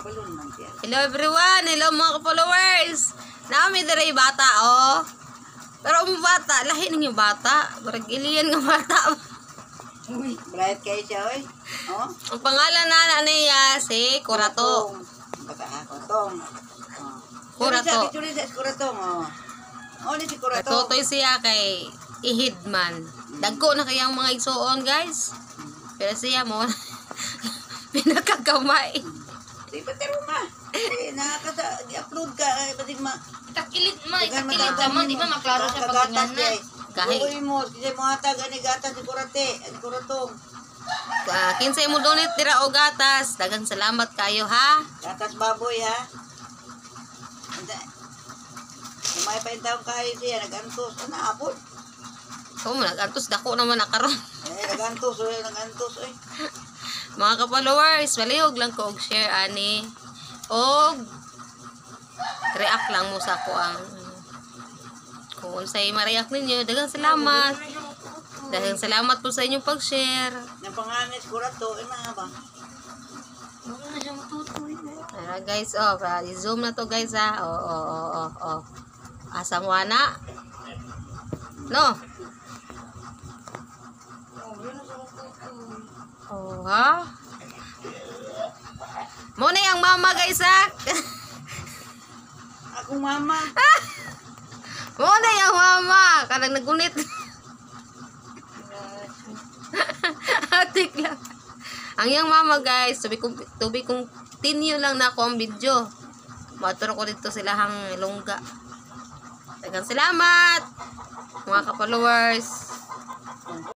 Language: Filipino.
Hello everyone, hello mga ka-followers. Naami diri bata oh. Pero ang bata, lahi ning yung bata. Barag ilian nga bata. Uy, bright kayo siya, oy. Oh? Ang pangalan na niya si Kurato. Baka Kuratong. Kurato. Kuratong, oh. Oh, ni si Kurato. Katutoy siya kay Ihidman. Dagko na kayang mga igsuon guys. Pero siya mo pinakagamay. Di ba taro ma? I-upload ka, bating ma. Takilit naman, di ba maklaro siya pag ganyan na. Kahit Uy mo, kasi mo hatag, ani gatas si Kurate, ani Kuratong. kinsay mo donate tira o gatas. Dagang salamat kayo ha. Gatas baboy, ha? May pa yung taong kayo siya, nag-antos. Ano, apod? Oo, nag-antos dako naman nakaroon. Nag-antos, oy. Mga ka-followers, malihog lang ko og share ani og react lang mo sa ko ang kung unsay ma-react ninyo. Daghang salamat. Daghang salamat po sa inyong pag-share. Yung pangalan si Kurato, mga ba? Ara guys, oh, i-zoom na to guys ha. Oh. Asang wana. No. Oh, ha? Muna yung mama guys ha. Akong mama. Muna yung mama. Kadang nagunit. Atik lang. Ang yung mama guys, tubi continue lang na ako ang video. Maturo ko dito silahang lungga. Daghang salamat mga ka-followers.